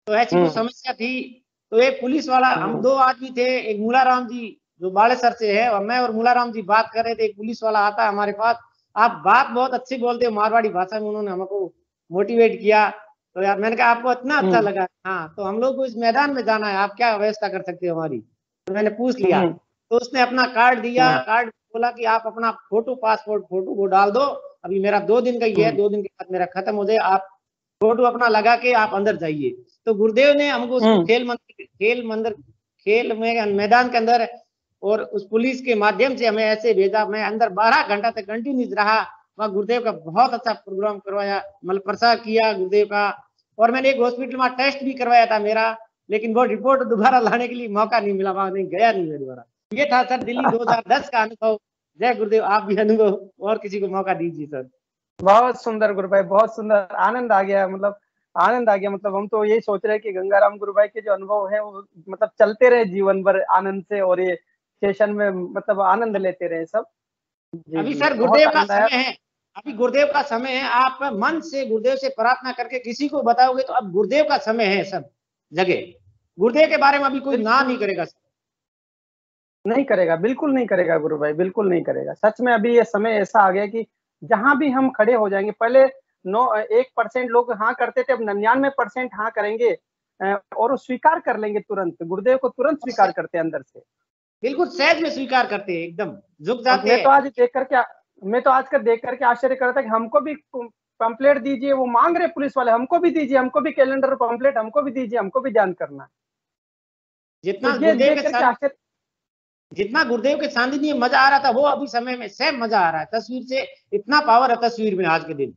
तो ऐसी कुछ समस्या थी। तो एक पुलिस वाला, हम 2 आदमी थे, एक मूलाराम जी जो बालेसर से है, और मैं और मूलाराम जी बात कर रहे थे। एक पुलिस वाला आता है हमारे पास, आप बात बहुत अच्छी बोलते हो मारवाड़ी भाषा में, उन्होंने हमको मोटिवेट किया। तो यार मैंने कहा आपको इतना अच्छा लगा, हाँ तो हम लोग को इस मैदान में जाना है, आप क्या व्यवस्था कर सकते हो हमारी। तो मैंने पूछ लिया, तो उसने अपना कार्ड दिया, कार्ड बोला कि आप अपना फोटो, पासपोर्ट फोटो वो डाल दो, अभी मेरा 2 दिन का ही है, 2 दिन के बाद मेरा खत्म हो जाए, आप फोटो अपना लगा के आप अंदर जाइए। तो गुरुदेव ने हमको खेल मैदान के अंदर और उस पुलिस के माध्यम से हमें ऐसे भेजा। मैं अंदर 12 घंटा तक कंटिन्यूस रहा, वहाँ गुरुदेव का बहुत अच्छा प्रोग्राम करवाया, मतलब प्रसार किया गुरुदेव का। और मैंने एक हॉस्पिटल में टेस्ट भी करवाया था मेरा, लेकिन वो रिपोर्ट दोबारा लाने के लिए मौका नहीं मिला, वहां नहीं गया नहीं मेरे द्वारा। ये था सर दिल्ली 2010 का अनुभव। जय गुरुदेव, आप भी अनुभव और किसी को मौका दीजिए सर। बहुत सुंदर गुरु भाई, बहुत सुंदर, आनंद आ गया, मतलब आनंद आ गया। मतलब हम तो यही सोच रहे हैं कि गंगाराम गुरु भाई के जो अनुभव है वो मतलब चलते रहे जीवन भर आनंद से, और ये सेशन में मतलब आनंद लेते रहे सब। अभी सर गुरुदेव का समय है, अभी गुरुदेव का समय है, आप मन से गुरुदेव से प्रार्थना करके किसी को बताओगे तो अब गुरुदेव का समय है सब जगह। गुरुदेव के बारे में अभी कोई ना नहीं करेगा सर, नहीं करेगा, बिल्कुल नहीं करेगा गुरु भाई, बिल्कुल नहीं करेगा। सच में अभी ये समय ऐसा आ गया कि जहां भी हम खड़े हो जाएंगे, पहले 1% लोग हाँ करते थे, अब 99% हाँ करेंगे और स्वीकार कर लेंगे तुरंत, गुरुदेव को तुरंत स्वीकार करते हैं अंदर से, बिल्कुल सहज में स्वीकार करते हैं, एकदम झुक जाते हैं। मैं तो आज का देख करके आश्चर्य कर रहा था कि हमको भी पंपलेट दीजिए, वो मांग रहे पुलिस वाले, हमको भी दीजिए, हमको भी कैलेंडर पंपलेट हमको भी दीजिए, हमको भी ज्ञान करना। जितना गुरुदेव के सानिध्य में मजा आ रहा था, वो अभी समय में सेम मजा आ रहा है। तस्वीर से इतना पावर है तस्वीर में आज के दिन।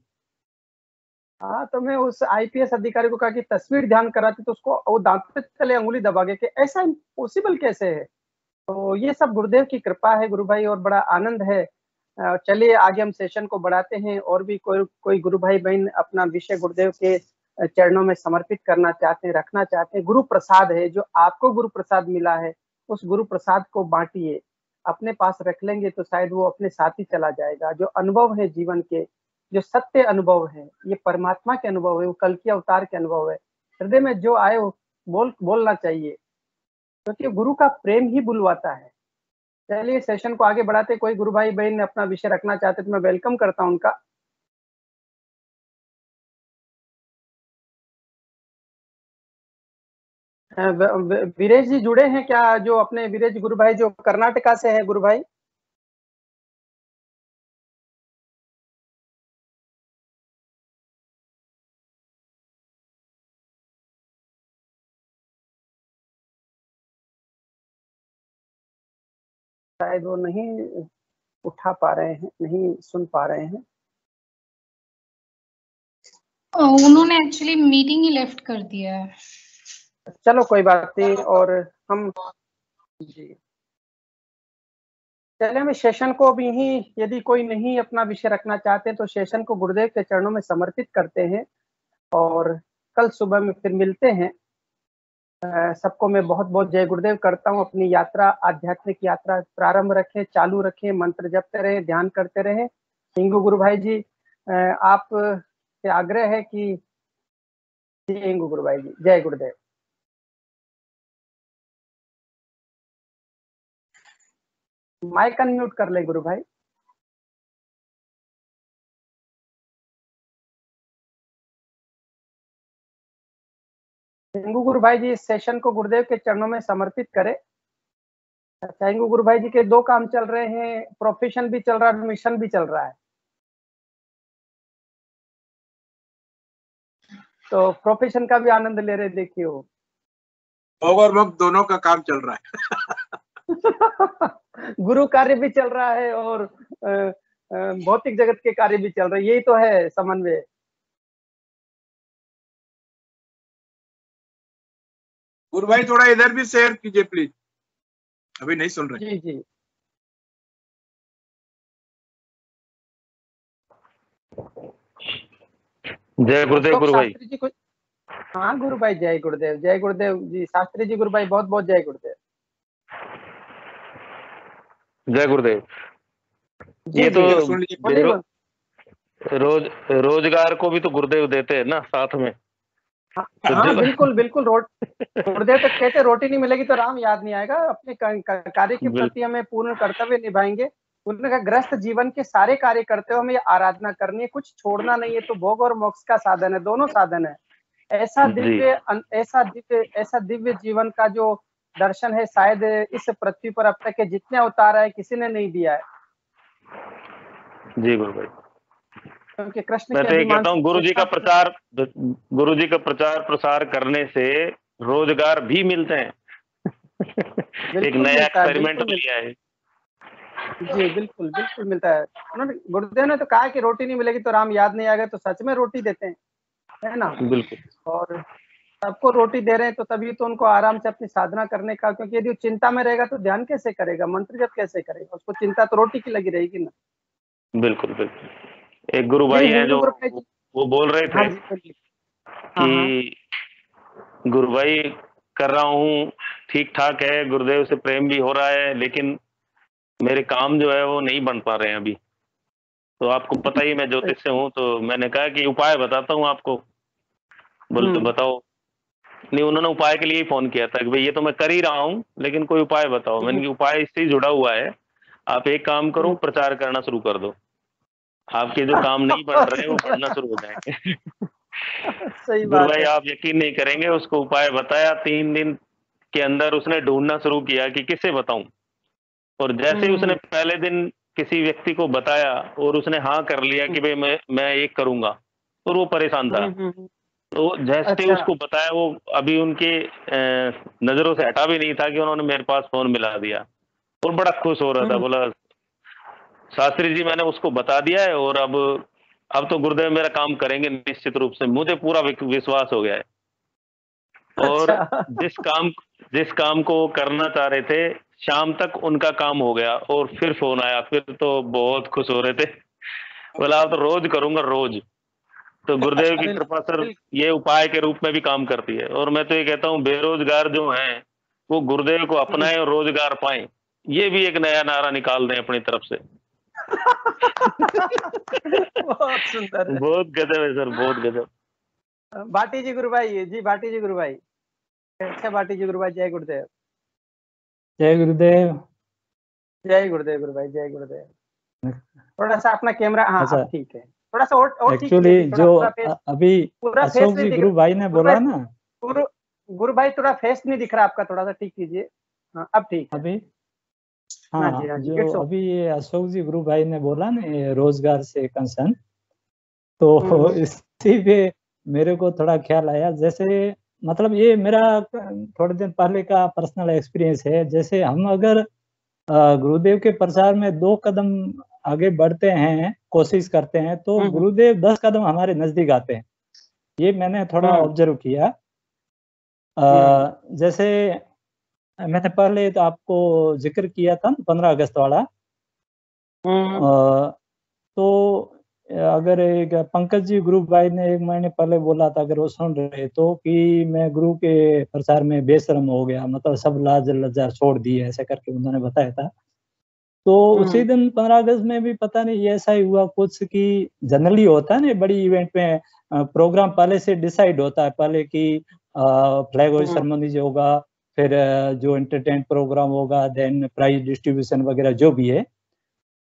हाँ, तो मैं उस आईपीएस अधिकारी को कहा कि तस्वीर ध्यान कराती, तो उसको वो दांत पे तले अंगुली दबा के कि ऐसा इम्पॉसिबल कैसे है। तो ये सब गुरुदेव की कृपा है गुरु भाई, और बड़ा आनंद है। चलिए आगे हम सेशन को बढ़ाते हैं, और भी कोई गुरु भाई बहन अपना विषय गुरुदेव के चरणों में समर्पित करना चाहते हैं, रखना चाहते हैं। गुरु प्रसाद है, जो आपको गुरु प्रसाद मिला है, उस गुरु प्रसाद को बांटिए। अपने पास रख लेंगे तो शायद वो अपने साथ ही चला जाएगा। जो अनुभव है जीवन के, जो सत्य अनुभव है, ये परमात्मा के अनुभव है, वो कल के अवतार के अनुभव है। हृदय में जो आए वो बोलना चाहिए, क्योंकि गुरु का प्रेम ही बुलवाता है। चलिए सेशन को आगे बढ़ाते, कोई गुरु भाई बहन अपना विषय रखना चाहते तो मैं वेलकम करता हूं उनका। वीरेश जी जुड़े हैं क्या? जो अपने वीरेश गुरु भाई जो कर्नाटका से है गुरु भाई। शायद वो नहीं उठा पा रहे हैं, नहीं सुन पा रहे हैं। उन्होंने एक्चुअली मीटिंग ही लेफ्ट कर दिया है। चलो कोई बात नहीं, और हम जी चले हम सेशन को भी ही, यदि कोई नहीं अपना विषय रखना चाहते तो सेशन को गुरुदेव के चरणों में समर्पित करते हैं और कल सुबह में फिर मिलते हैं। सबको मैं बहुत बहुत जय गुरुदेव करता हूँ। अपनी यात्रा, आध्यात्मिक यात्रा प्रारंभ रखें, चालू रखें, मंत्र जपते रहे, ध्यान करते रहे। हिंगू गुरु भाई जी, आप से आग्रह है कि जी हिंगू गुरु भाई जी, जय गुरुदेव। माइक अनम्यूट कर ले गुरु भाई। हिंगू गुरु भाई जी इस सेशन को गुरुदेव के चरणों में समर्पित करें। अच्छा, हिंगू गुरु भाई जी के दो काम चल रहे हैं, प्रोफेशन भी चल रहा है, मिशन भी चल रहा है। तो प्रोफेशन का भी आनंद ले रहे, देखिए वो और वक्त दोनों का काम चल रहा है। गुरु कार्य भी चल रहा है और भौतिक जगत के कार्य भी चल रहे हैं, यही तो है समन्वय। गुरु भाई थोड़ा इधर भी शेयर कीजिए प्लीज, अभी नहीं सुन रहे। जी जी जय गुरुदेव गुरु भाई। शास्त्री जी कुछ, हाँ गुरु भाई जय गुरुदेव, जय गुरुदेव जी। शास्त्री जी गुरु भाई बहुत बहुत जय गुरुदेव। जय गुरुदेव। ये जी, तो सुन लीजिए। रोजगार को भी तो गुरुदेव देते हैं ना साथ में। हाँ बिल्कुल बिल्कुल। गुरुदेव तो कहते रोटी नहीं मिलेगी तो राम याद नहीं आएगा। अपने कार्य के प्रति हमें पूर्ण कर्तव्य निभाएंगे। उन्होंने कहा ग्रस्त जीवन के सारे कार्य करते हो हमें आराधना करनी है, कुछ छोड़ना नहीं है। तो भोग और मोक्ष का साधन है, दोनों साधन है। ऐसा दिव्य जीवन का जो दर्शन है शायद इस पृथ्वी पर अब तक के जितने अवतार है किसी ने नहीं दिया है। जी गुरु भाई, क्योंकि कृष्ण मैं तो ये कहता हूँ गुरु जी का प्रचार प्रसार करने से रोजगार भी मिलते हैं। एक नया एक्सपेरिमेंट लिया है। जी बिल्कुल बिल्कुल मिलता है। उन्होंने गुरुदेव ने तो कहा कि रोटी नहीं मिलेगी तो राम याद नहीं आएगा, तो सच में रोटी देते हैं, है ना। बिल्कुल। और सबको रोटी दे रहे हैं तो तभी तो उनको आराम से अपनी साधना करने का, क्योंकि यदि चिंता में रहेगा तो ध्यान कैसे करेगा, मंत्र जप कैसे करेगा, उसको चिंता तो रोटी की लगी रहेगी ना। बिल्कुल बिल्कुल। एक गुरु भाई है जो वो बोल रहे थे कि गुरु भाई कर रहा हूँ, ठीक ठाक है, गुरुदेव से प्रेम भी हो रहा है, लेकिन मेरे काम जो है वो नहीं बन पा रहे हैं अभी। तो आपको पता ही मैं ज्योतिष से हूँ, तो मैंने कहा कि उपाय बताता हूँ आपको। बोलते बताओ। नहीं, उन्होंने उपाय के लिए ही फोन किया था कि भाई ये तो मैं कर ही रहा हूँ लेकिन कोई उपाय बताओ। मैंने कहा उपाय इससे जुड़ा हुआ है, आप एक काम करो, प्रचार करना शुरू कर दो, आपके जो काम नहीं बन रहे वो बनना शुरू हो जाएंगे। सही गुरु भाई आप यकीन नहीं करेंगे, उसको उपाय बताया, 3 दिन के अंदर उसने ढूंढना शुरू किया कि किसे बताऊं। और जैसे उसने पहले दिन किसी व्यक्ति को बताया और उसने हाँ कर लिया कि भाई मैं एक करूंगा, और वो परेशान था। तो जैसे उसको बताया, वो अभी उनके नजरों से हटा भी नहीं था कि उन्होंने मेरे पास फोन मिला दिया और बड़ा खुश हो रहा था। बोला शास्त्री जी मैंने उसको बता दिया है और अब तो गुरुदेव मेरा काम करेंगे निश्चित रूप से, मुझे पूरा विश्वास हो गया है। और जिस काम को करना चाह रहे थे, शाम तक उनका काम हो गया और फिर फोन आया, फिर तो बहुत खुश हो रहे थे। बोला अब तो रोज करूंगा, रोज। तो गुरुदेव की कृपा सर ये उपाय के रूप में भी काम करती है। और मैं तो ये कहता हूँ बेरोजगार जो हैं वो गुरुदेव को अपनाएं और रोजगार पाएं। ये भी एक नया नारा निकाल दें अपनी तरफ से। बहुत सुंदर है। बहुत गजब है सर, बहुत गजब। भाटी जी गुरु भाई जी, भाटी जी गुरु भाई। अच्छा बाटी जी गुरु भाई, जय गुरुदेव। जय गुरुदेव। जय गुरुदेव गुरु भाई, जय गुरुदेव। थोड़ा सा अपना कैमरा, हाँ अच्छा, अब ठीक है, थोड़ा सा और ठीक एक्चुअली कीजिए, थोड़ा जो पूरा फेस, अभी पूरा फेस अशोक नहीं जी दिख गुरु रहा भाई ने गुरु बोला भाई, ना, गुरु भाई थोड़ा फेस नहीं दिख रहा आपका, थोड़ा सा ठीक कीजिए। हाँ अब ठीक है। अभी हाँ जी, हाँ, हाँ जी, जो इट्स अभी ये अशोक जी गुरु भाई ने बोला ना ये रोजगार से कंसर्न, तो इसी पे मेरे को थोड़ा ख्याल आया। जैसे मतलब ये मेरा थोड़े दिन पहले का पर्सनल एक्सपीरियंस है। जैसे हम अगर गुरुदेव के प्रचार में 2 कदम आगे बढ़ते हैं, कोशिश करते हैं, तो गुरुदेव 10 कदम हमारे नजदीक आते हैं। ये मैंने थोड़ा ऑब्जर्व किया। जैसे मैंने पहले तो आपको जिक्र किया था 15 अगस्त वाला, तो अगर एक पंकज जी गुरु भाई ने 1 महीने पहले बोला था, अगर वो सुन रहे तो, कि मैं गुरु के प्रचार में बेशर्म हो गया, मतलब सब लाज लज्जा छोड़ दी, ऐसा करके उन्होंने बताया था। तो उसी दिन 15 अगस्त में भी पता नहीं ऐसा ही हुआ कुछ, कि जनरली होता है ना बड़ी इवेंट में प्रोग्राम पहले से डिसाइड होता है, पहले कि फ्लैग होइस्ट सेरेमनी जो होगा, फिर जो एंटरटेनमेंट प्रोग्राम होगा, देन प्राइज डिस्ट्रीब्यूशन वगैरह जो भी है।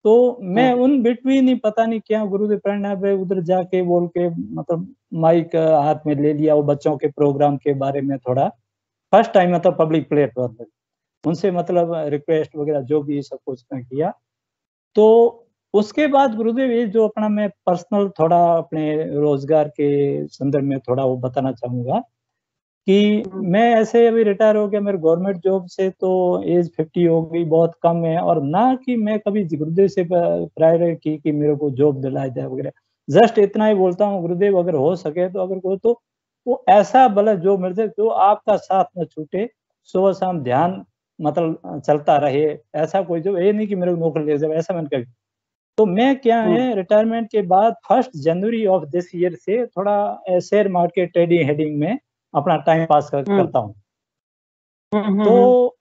तो मैं उन बिटवीन ही पता नहीं क्या गुरुदेव प्रणब उधर जाके बोल के, मतलब माइक हाथ में ले लिया, वो बच्चों के प्रोग्राम के बारे में थोड़ा फर्स्ट टाइम मतलब पब्लिक प्लेटफॉर्म पर उनसे मतलब रिक्वेस्ट वगैरह जो भी सब कुछ किया। तो उसके बाद गुरुदेव ये जो अपना मैं पर्सनल थोड़ा अपने रोजगार के संदर्भ में थोड़ा वो बताना चाहूंगा कि मैं ऐसे अभी रिटायर हो गया मेरे गवर्नमेंट जॉब से, तो एज 50 हो गई, बहुत कम है। और ना कि मैं कभी गुरुदेव से प्रायर की कि मेरे को जॉब दिलाया जाए वगैरह, जस्ट इतना ही बोलता हूँ गुरुदेव अगर हो सके तो, अगर कोई तो वो ऐसा भला जो मिल जाए जो आपका साथ न छूटे, सुबह शाम ध्यान मतलब चलता रहे, ऐसा कोई जो ये नहीं कि मेरे को नौकरी ले जाए, ऐसा मैंने कभी। तो मैं क्या है रिटायरमेंट के बाद 1 जनवरी ऑफ दिस ईयर से थोड़ा शेयर मार्केट ट्रेडिंग हेडिंग में अपना टाइम पास करता हूँ। तो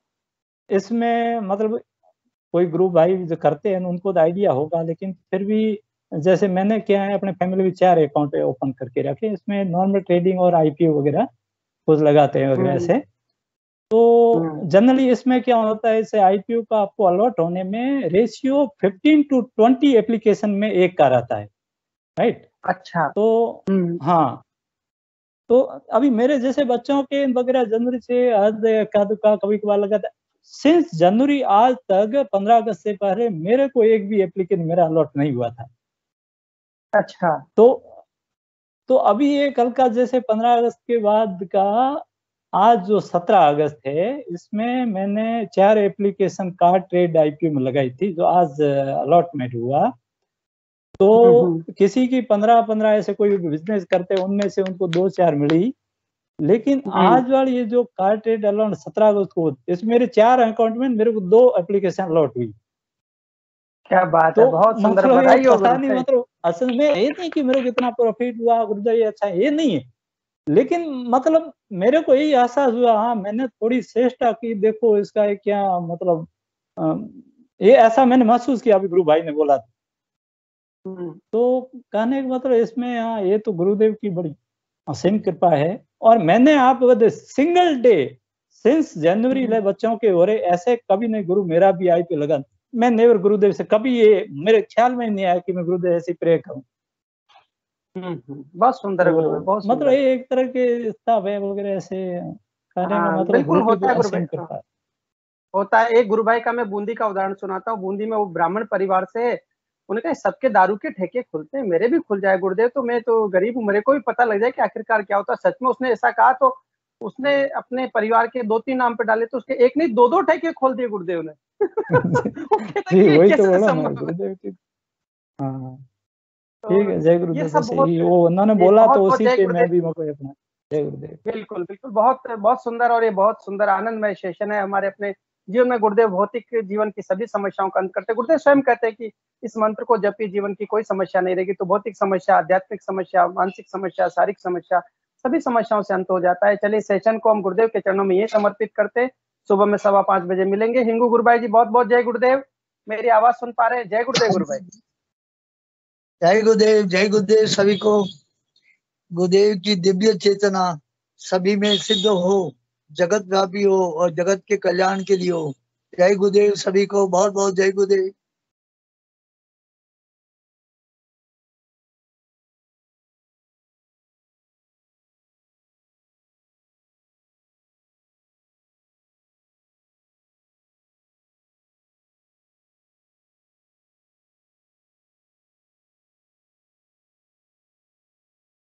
इसमें मतलब कोई ग्रुप भाई जो करते हैं उनको तो आइडिया होगा, लेकिन फिर भी जैसे मैंने क्या है अपने फैमिली में 4 अकाउंट ओपन करके रखे, इसमें नॉर्मल ट्रेडिंग और आईपीओ वगैरह कुछ लगाते हैं वगैरह ऐसे। तो जनरली इसमें क्या होता है, इसे आईपीओ का आपको अलॉट होने में रेशियो 15-20 एप्लीकेशन में एक का रहता है, राइट? अच्छा। तो हाँ, तो अभी मेरे जैसे बच्चों के वगैरह जनवरी से आज का कभी कभार लगा था, सिंस जनवरी आज तक 15 अगस्त से पहले मेरे को एक भी एप्लीकेशन मेरा अलॉट नहीं हुआ था। अच्छा। तो अभी ये कल का जैसे 15 अगस्त के बाद का आज जो 17 अगस्त है, इसमें मैंने 4 एप्लीकेशन कार्ड ट्रेड आईपीओ में लगाई थी जो आज अलॉटमेंट हुआ। तो किसी की 15-15 ऐसे कोई बिजनेस करते हैं उनमें से उनको 2-4 मिली, लेकिन आज वाली ये जो कार्ड ट्रेड अलॉट 17 अगस्त को, इसमें मेरे 4 अकाउंट में मेरे को 2 एप्लीकेशन अलॉट हुई। क्या बात तो है, बहुत सुंदर, मतलब बधाई हो पता नहीं, मतलब असल में ये नहीं कि मेरे को कितना प्रॉफिट हुआ गुरुदेव अच्छा ये नहीं है, लेकिन मतलब मेरे को यही एहसास हुआ, हाँ मैंने थोड़ी चेष्टा की, देखो इसका क्या मतलब ये ऐसा मैंने महसूस किया अभी गुरु भाई ने बोला था। तो कहने का मतलब इसमें हाँ ये तो गुरुदेव की बड़ी असीम कृपा है। और मैंने आप सिंगल डे सिंस जनवरी ले बच्चों के हो रहे ऐसे कभी नहीं गुरु मेरा भी आई पे लगा, मैं नेवर गुरुदेव से कभी ये मेरे ख्याल में नहीं आया कि मैं गुरुदेव ऐसे प्रे करूं। बहुत सुंदर है गुरु, बहुत सुंदर। मतलब ये एक तरह के स्टाफ है वगैरह ऐसे करने का मतलब बिल्कुल होता है गुरु भाई, कृपा होता है। एक गुरु भाई का मैं बूंदी का उदाहरण सुनाता हूँ। बूंदी में वो ब्राह्मण परिवार से, उन्होंने कहा सबके दारू के ठेके खुलते हैं, मेरे भी खुल जाए गुरुदेव, तो मैं तो गरीब हूँ, मेरे को भी पता लग जाए कि आखिरकार क्या होता है। सच में उसने ऐसा कहा, तो उसने अपने परिवार के 2-3 नाम पे डाले, तो उसके एक नहीं 2-2 ठेके खोल दिए गुरुदेव ने। वही तो बोला ना गुरुदेव की। हाँ ठीक है, जय गुरुदेव। जैसे वो उन्होंने बोला तो उसी पे मैं भी मौका अपना जय गुरुदेव। बिल्कुल बिल्कुल, बहुत बहुत सुंदर, और ये बहुत सुंदर आनंदमय सेशन है हमारे अपने जीवन में। गुरुदेव भौतिक जीवन की सभी समस्याओं का अंत करते हैं। गुरुदेव स्वयं कहते हैं कि इस मंत्र को जब भी जीवन की कोई समस्या नहीं रहेगी, तो भौतिक समस्या, आध्यात्मिक समस्या, मानसिक समस्या, शारीरिक समस्या, सभी समस्याओं से अंत हो जाता है। चलिए सेशन को हम गुरुदेव के चरणों में ये समर्पित करते हैं। सुबह में 5:15 बजे मिलेंगे। हिंगू गुरु भाई जी बहुत बहुत जय गुरुदेव। मेरी आवाज सुन पा रहे हैं? जय गुरुदेव गुरु भाई। जय गुरुदेव, जय गुरुदेव सभी को। गुरुदेव की दिव्य चेतना सभी में सिद्ध हो, जगत व्यापी हो और जगत के कल्याण के लिए हो। जय गुरुदेव, सभी को बहुत बहुत जय गुरुदेव।